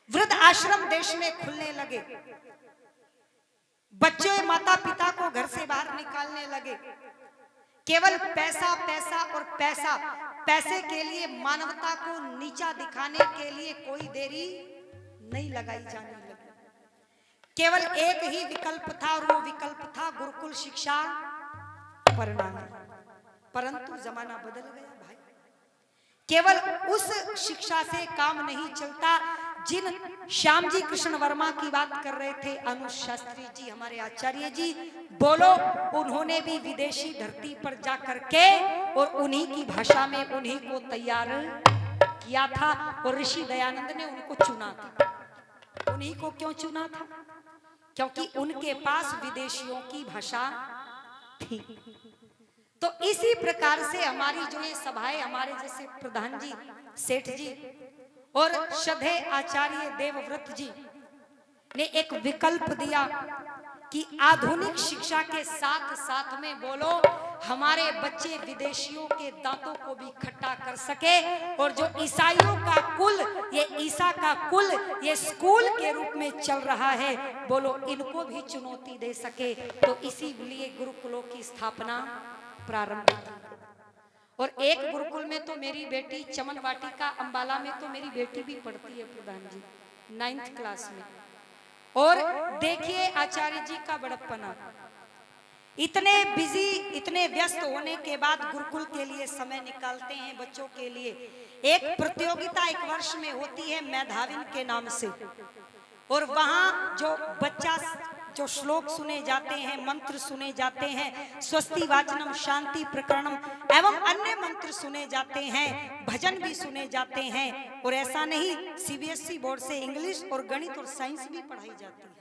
वृद्ध आश्रम देश में खुलने लगे, बच्चे माता पिता को घर से बाहर निकालने लगे। केवल पैसा पैसा और पैसा, पैसे के लिए मानवता को नीचा दिखाने के लिए कोई देरी नहीं लगाई जाने लगी। केवल एक ही विकल्प था और वो विकल्प था गुरुकुल शिक्षा प्रणाली। परंतु जमाना बदल गया भाई। केवल उस शिक्षा से काम नहीं चलता। जिन श्याम जी कृष्ण वर्मा की बात कर रहे थे, अनुज शास्त्री जी हमारे आचार्य जी, बोलो उन्होंने भी विदेशी धरती पर जाकर के और उन्हीं की भाषा में उन्हीं को तैयार किया था और ऋषि दयानंद ने उनको चुना था। उन्हीं को क्यों चुना था? क्योंकि उनके पास विदेशियों की भाषा थी। तो इसी प्रकार से हमारी जो ये सभाएं, हमारे जैसे प्रधान जी, सेठ जी और श्रद्धेय आचार्य देवव्रत जी ने एक विकल्प दिया कि आधुनिक शिक्षा के साथ साथ में बोलो हमारे बच्चे विदेशियों के दांतों को भी खट्टा कर सके और जो ईसाइयों का कुल, ये ईसा का कुल ये स्कूल के रूप में चल रहा है, बोलो इनको भी चुनौती दे सके। तो इसीलिए गुरुकुलों की स्थापना प्रारंभ की। और एक गुरुकुल में तो मेरी बेटी चमन वाटिका अंबाला में तो मेरी बेटी भी पढ़ती है प्रधान जी, 9th क्लास में। और देखिए आचार्य जी का बड़प्पना, इतने बिजी, इतने व्यस्त होने के बाद गुरुकुल के लिए समय निकालते हैं बच्चों के लिए। एक प्रतियोगिता एक वर्ष में होती है मेधाविन के नाम से, और वहां जो बच्चा जो श्लोक सुने जाते हैं, मंत्र सुने जाते हैं, स्वस्ति वाचनम, शांति प्रकरणम एवं अन्य मंत्र सुने जाते हैं, भजन भी सुने जाते हैं। और ऐसा नहीं, सीबीएसई बोर्ड से इंग्लिश और गणित और साइंस भी पढ़ाई जाती है।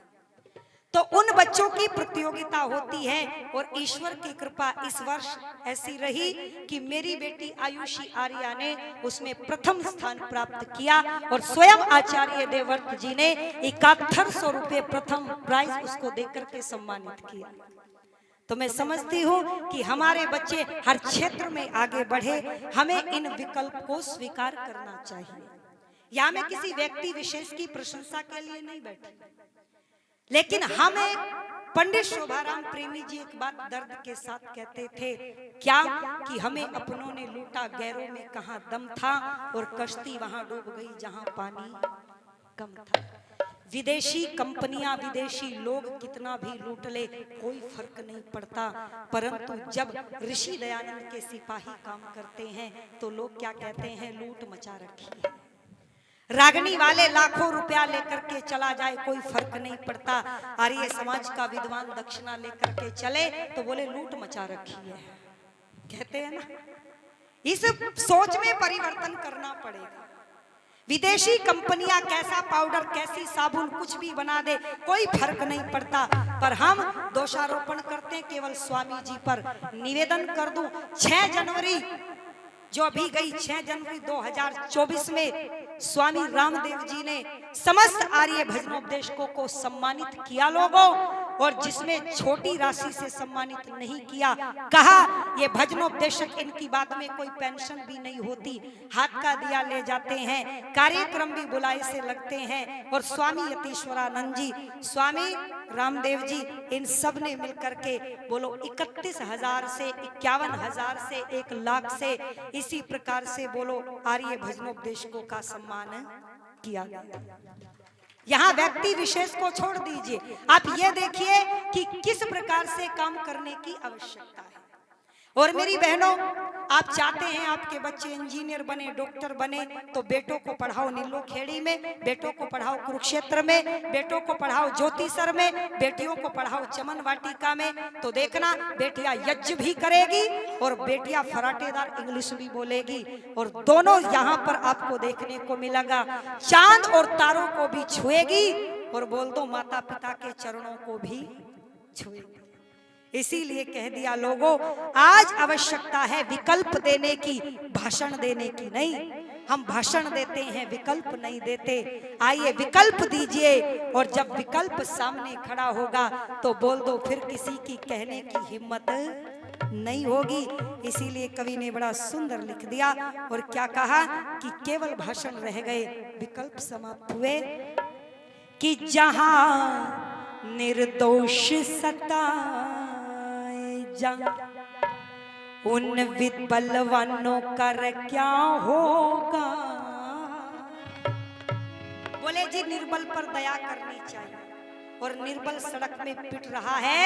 तो उन बच्चों की प्रतियोगिता होती है और ईश्वर की कृपा इस वर्ष ऐसी रही कि मेरी बेटी आयुषी आर्या ने उसमें प्रथम स्थान प्राप्त किया और स्वयं आचार्य देवव्रत जी ने 7100 रुपये प्रथम प्राइज उसको देकर के सम्मानित किया। तो मैं समझती हूँ कि हमारे बच्चे हर क्षेत्र में आगे बढ़े, हमें इन विकल्प को स्वीकार करना चाहिए। या मैं किसी व्यक्ति विशेष की प्रशंसा के लिए नहीं बैठी, लेकिन हमें पंडित शोभाराम प्रेमी जी एक बात दर्द के साथ कहते थे, क्या कि हमें अपनों ने लूटा, गैरों में कहां दम था, और कश्ती वहां डूब गई जहां पानी कम था। विदेशी कंपनियां, विदेशी लोग कितना भी लूट ले कोई फर्क नहीं पड़ता, परंतु जब ऋषि दयानंद के सिपाही काम करते हैं तो लोग क्या कहते हैं, लूट मचा रखी है। रागनी वाले लाखों रुपया लेकर के चला जाए कोई फर्क नहीं पड़ता, आर्य समाज का विद्वान दक्षिणा लेकर के चले तो बोले लूट मचा रखी है, कहते हैं ना। इस सोच में परिवर्तन करना पड़ेगा। विदेशी कंपनियां कैसा पाउडर, कैसी साबुन, कुछ भी बना दे कोई फर्क नहीं पड़ता, पर हम दोषारोपण करते केवल स्वामी जी पर। निवेदन कर दूं, 6 जनवरी जो अभी गई 6 जनवरी 2024 में स्वामी रामदेव जी ने समस्त आर्य भजनोपदेशकों को सम्मानित किया लोगों, और जिसमें छोटी राशि से सम्मानित नहीं किया, कहा ये भजनोपदेशक, इनकी बात में कोई पेंशन भी नहीं होती, हाथ का दिया ले जाते हैं, कार्यक्रम भी बुलाए से लगते हैं। और स्वामी यतीश्वरानंद जी, स्वामी रामदेव जी, इन सब ने मिलकर के बोलो 31,000 से 51,000 से 1 लाख से इसी प्रकार से बोलो आर्य भजनोपदेशकों का सम्मान किया। यहाँ व्यक्ति विशेष को छोड़ दीजिए, आप ये देखिए कि किस प्रकार से काम करने की आवश्यकता है। और मेरी बहनों, आप चाहते हैं आपके बच्चे इंजीनियर बने, डॉक्टर बने, तो बेटों को पढ़ाओ नीलो खेड़ी में, बेटों को पढ़ाओ कुरुक्षेत्र में, बेटों को पढ़ाओ ज्योतिसर में, बेटियों को पढ़ाओ चमन वाटिका में। तो देखना बेटियां यज्ञ भी करेगी और बेटियां फराटेदार इंग्लिश भी बोलेगी, और दोनों यहाँ पर आपको देखने को मिलेगा। चांद और तारों को भी छुएगी और बोल दो माता पिता के चरणों को भी छुएगी। इसीलिए कह दिया लोगों, आज आवश्यकता है विकल्प देने की, भाषण देने की नहीं। हम भाषण देते हैं, विकल्प नहीं देते। आइए विकल्प दीजिए, और जब विकल्प सामने खड़ा होगा तो बोल दो, फिर किसी की कहने की हिम्मत नहीं होगी। इसीलिए कवि ने बड़ा सुंदर लिख दिया, और क्या कहा कि केवल भाषण रह गए, विकल्प समाप्त हुए। कि जहां निर्दोष सताए जा, उन विबलवानों कर क्या होगा। बोले जी निर्बल पर दया करनी चाहिए, और निर्बल सड़क में पिट रहा है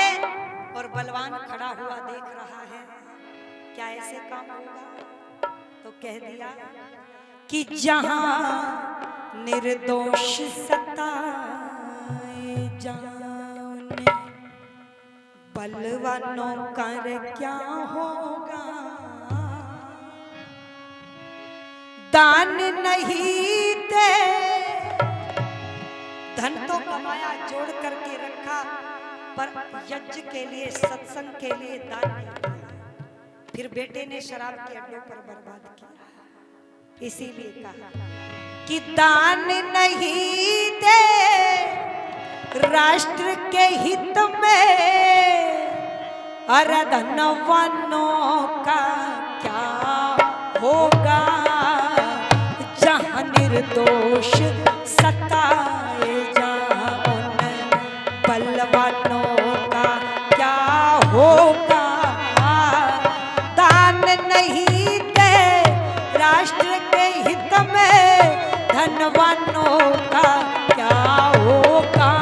और बलवान खड़ा हुआ देख रहा है, क्या ऐसे काम होगा। तो कह दिया कि जहां निर्दोष सताए जाने, बलवानों कर क्या होगा। दान नहीं दे, धन तो कमाया जोड़ करके रखा, पर यज्ञ के लिए सत्संग के लिए दान नहीं किया। फिर बेटे ने शराब के अड्डों पर बर्बाद किया। इसीलिए कहा कि दान नहीं दे राष्ट्र के हित में, अरे धनवानों का क्या होगा। जहां निर्दोष सताए जाओ, बलवानों का क्या होगा। दान नहीं दे राष्ट्र के हित में, धनवानों का क्या होगा।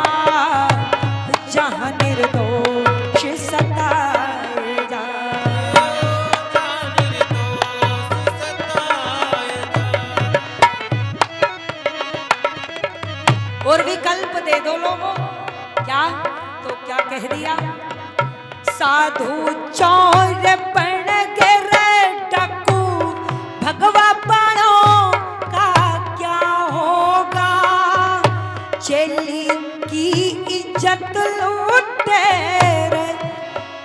जहां निर्दोष सताए जाओ, और विकल्प दे दो लोगों, क्या तो क्या कह दिया। साधु चोर बन गए डाकू, भगवा बाणों का क्या होगा। चेली की इज्जत लूटे रे,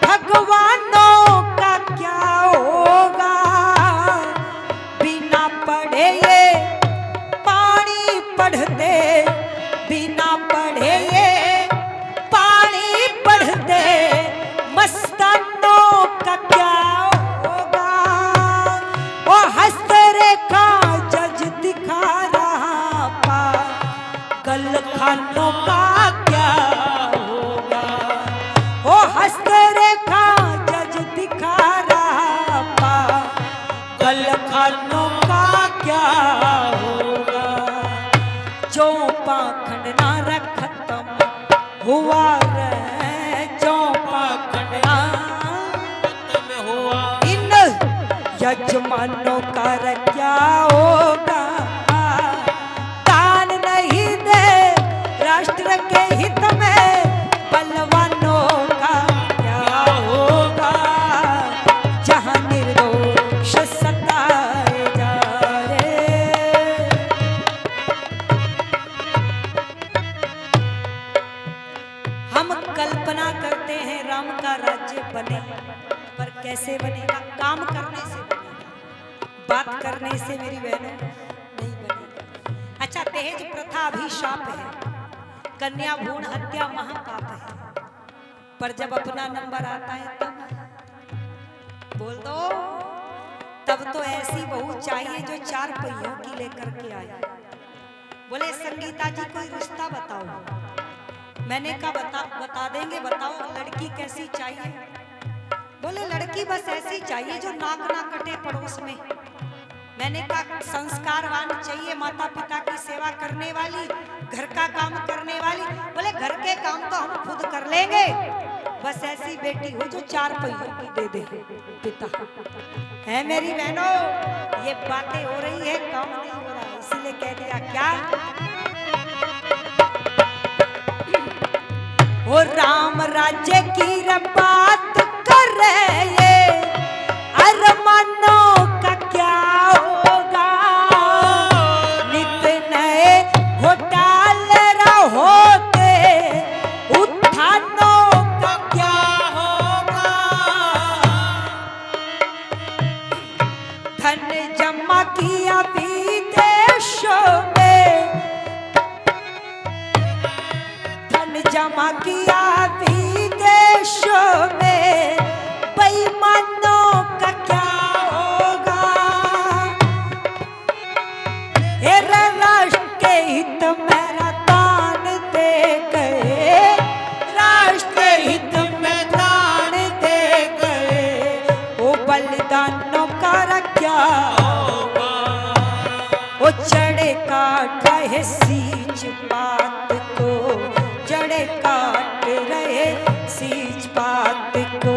भगवानों का क्या होगा। बिना पढ़े ये पानी पढ़ते, बिना पढ़े ये पानी पढ़ते, मस्तानों का क्या होगा। वो हस्तरेखा जज दिखा रहा, पागल खानों का क्या होगा। वो हस्तरेखा जज दिखा रहा, पागल खानों का क्या होगा। जो पाखंड ना खत्म हुआ रे, जो पाखंड ना खत्म हुआ, इन यजमानों का क्या होगा। दान नहीं दे राष्ट्र के हित में, बलवानों का क्या होगा। जहां निर्दोष सताए जा रे। हम कल्पना करते हैं राम का राज्य बने, पर कैसे बनेगा। काम करने से बनेगा, बात करने से मेरी बहनों नहीं बनेगा। अच्छा, दहेज प्रथा अभिशाप है, कन्या भ्रूण हत्या महापाप है, पर जब अपना नंबर आता है तब बोल दो, तब तो ऐसी बहू चाहिए जो 4 पहियों की लेकर के आए। बोले संगीता जी कोई रिश्ता बताओ। मैंने कहा बता देंगे, बताओ लड़की कैसी चाहिए। बोले लड़की बस ऐसी चाहिए जो नाक ना कटे पड़ोस में। मैंने कहा संस्कारवान चाहिए, माता पिता की सेवा करने वाली, घर का काम करने वाली। बोले घर के काम तो हम खुद कर लेंगे, बस ऐसी बेटी हो जो 4 पहियों की दे दे पिता। है मेरी बहनों, ये बातें हो रही है, काम नहीं हो रहा, इसीलिए कह दिया क्या। वो राम राज्य की बात कर रहे, अरमानों का क्या होगा। नित नए घोटाले होते, उत्थानों का क्या होगा। धन जमा किया विदेशों में, धन जमा किया विदेशों में, बेईमान है सींच पात को, जड़े काट रहे सींच पात को,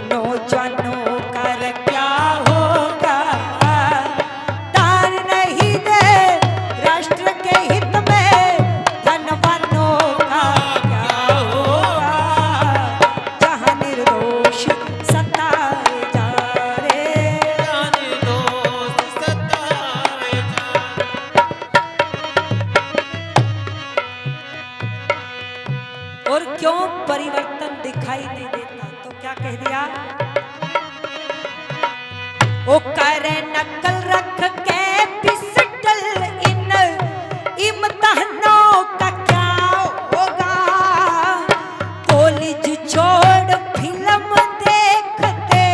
नौजवानों का क्या होगा, दान नहीं दे राष्ट्र के हित में, धनवानों का क्या होगा, जहां निर्दोष सताए जा रे, निर्दोष सताए जा। और क्यों परिवर्तन दिखाई नहीं देता, तो क्या कह दिया, ओ करे नकल रख के पिस्टल, इन इम्तिहानों का क्या होगा, कॉलेज छोड़ फिल्म देखते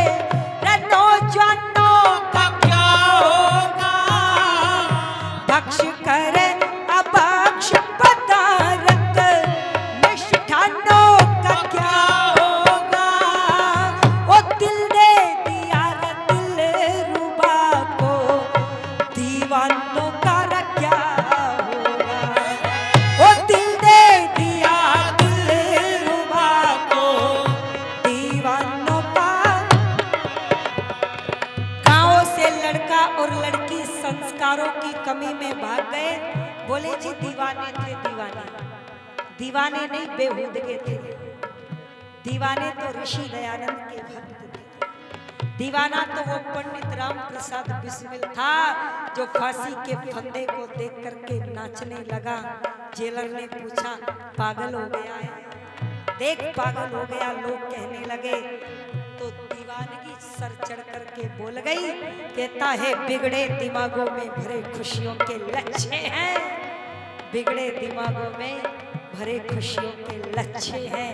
नौजवानों का क्या होगा, भक्ष करे अभक्ष पदार्थ मिष्ठानों का क्या होगा, ओ दिल दे दिया रे दिलरुबा को, दीवानों का क्या होगा, ओ दिल दे दिया दिलरुबा को, दीवानों का। गांव से लड़का और लड़की संस्कारों की कमी में भाग गए, बोले जी दीवाने थे दीवाने, दीवाने नहीं बेहूदगे थे, दीवाने तो ऋषि दयानंद के भक्त थे, दीवाना तो वो पंडित राम प्रसाद बिस्मिल था जो फांसी के फंदे को देख करके नाचने लगा। जेलर ने पूछा पागल हो गया है, देख पागल हो गया, लोग कहने लगे, तो दीवानगी सर चढ़ करके बोल गई, कहता है बिगड़े दिमागों में भरे खुशियों के लच्छे हैं, बिगड़े दिमागों में भरे खुशियों के लच्छे हैं,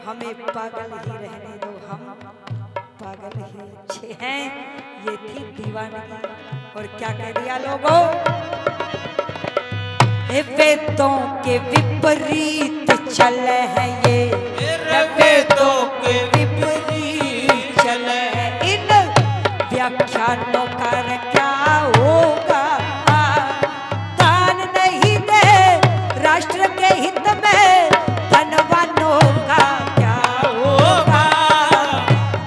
हमें पागल ही रहने दो, हम पागल ही अच्छे हैं। ये थी दीवानगी। और क्या कह दिया लोगों, वेदों के विपरीत चल है ये, वेदों के विपरीत चल है, इन व्याख्यानों का क्या होगा, दान नहीं दे राष्ट्र के हित में, धनवानों का क्या होगा,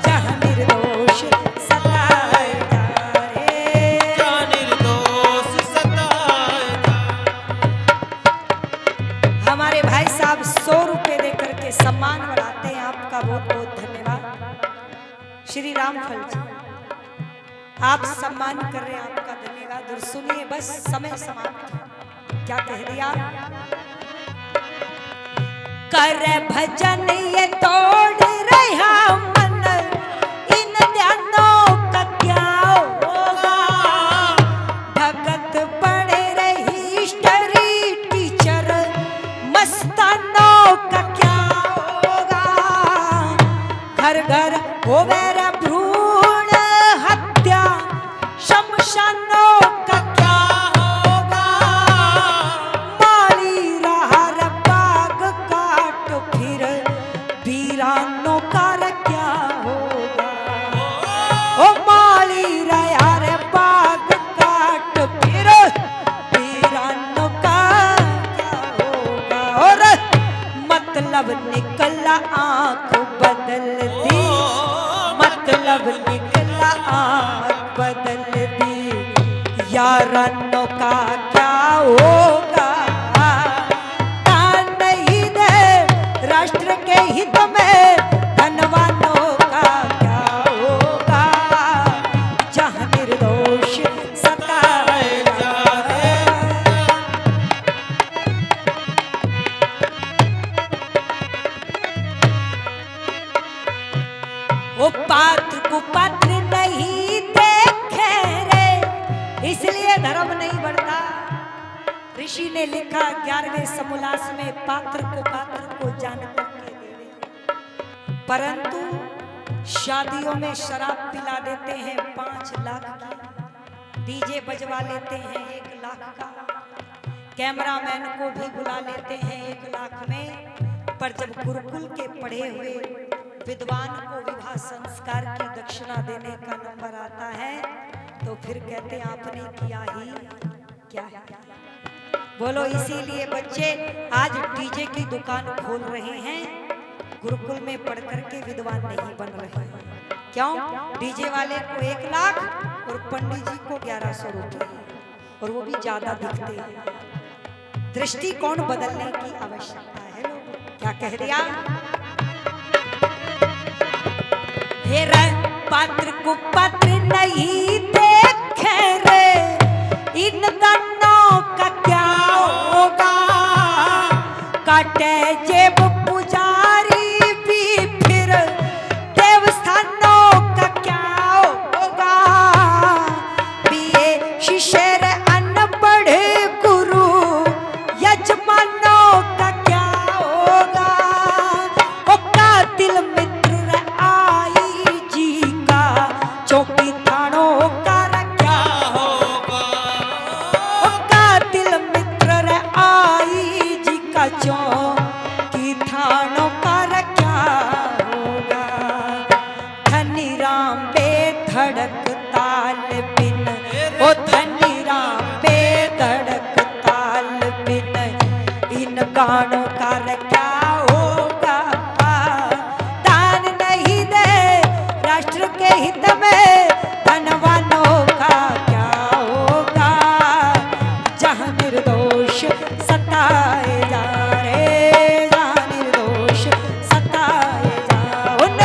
जहां निर्दोष सताए जा रे, जहां निर्दोष सताए जा। हमारे भाई साहब 100 रुपए दे करके सम्मान बढ़ाते हैं, आपका बहुत बहुत धन्यवाद। श्री रामफल जी आप सम्मान कर रहे हैं, आपका धन्यवाद। और सुनिए बस समय समाप्त, क्या कह दिया, कर भजन ये तोड़ रहा मन, इन ध्यानों का क्या होगा, भगत पड़े रही हिस्ट्री टीचर, मस्तानों का क्या होगा, घर घर होवे रे भ्रूण हत्या, शमशानों का क्या होगा, माली रहा रे बाग काट फिर, वीरानों का क्या होगा, ओ माली रहा रे बाग काट फिर, वीरानों का क्या होगा, और मतलब निकला आंख बदल दी, मतलब निकला आंख बदल दी, यारानों का क्या होगा, दान नहीं दे राष्ट्र के हित में, धनवानों का क्या होगा, जहां निर्दोष सताए जा रे। वो पात्र को पात्र नहीं देखे रे, इसलिए धर्म नहीं बढ़ता। ऋषि ने लिखा 11वें समोल्लास में, पात्र को जान करके देवे, परंतु शादियों में शराब पिला देते हैं 5 लाख की, डीजे बजवा लेते हैं 1 लाख का, कैमरामैन को भी बुला लेते हैं 1 लाख में, पर जब गुरुकुल के पढ़े हुए विद्वान को विवाह संस्कार की दक्षिणा देने का नंबर आता है तो फिर कहते हैं आपने किया ही क्या है। बोलो इसीलिए बच्चे आज डीजे की दुकान खोल रहे हैं, गुरुकुल में पढ़ करके विद्वान नहीं बन रहे हैं। क्यों? डीजे वाले को 1 लाख और पंडित जी को 1100 रुपये, और वो भी ज्यादा दिखते हैं। दृष्टिकोण बदलने की आवश्यकता है। लोग क्या कह दिया? हेरा पात्र को पात्र नहीं देखे रे, इन दोनों का क्या होगा? काटे जेब पुजारी भी फिर देवस्थानों का क्या होगा? बीए शिष्य अनपढ़ गुरु यजमानों का क्या होगा? ओ कातिल मित्र आई जी का चौकी थानों का क्या होगा? ओ कातिल मित्र आई जी का चौकी थानों का क्या होगा? धनी राम बेधड़क ताल बिन, ओ धनी राम बेधड़क ताल बिन, इन गानों का क्या होगा? दान नहीं दे राष्ट्र के हित में, धनवानों का क्या होगा? जहाँ निर्दोष सताए जा रे, जहाँ निर्दोष सताए जा, उन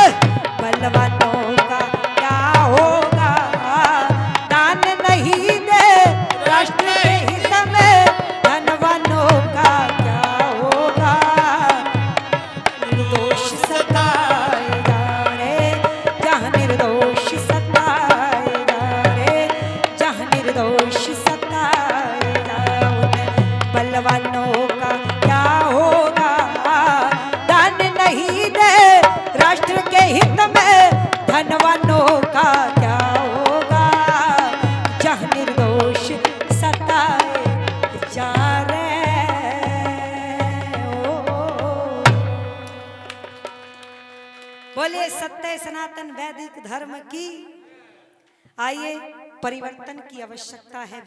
बलवानों का क्या होगा? दान नहीं दे राष्ट्र के हित में, धनवानों का क्या होगा? निर्दोष सताए जा रे, जहाँ निर्दोष सताए जा रे, जहाँ निर्दोष सताए जा, उन बलवानों का क्या होगा? दान नहीं दे राष्ट्र के हित में, धनवानों का क्या होगा? जहाँ निर्दोष सताए जा रे। बोले सत्य सनातन वैदिक धर्म की। आइए, परिवर्तन की आवश्यकता है।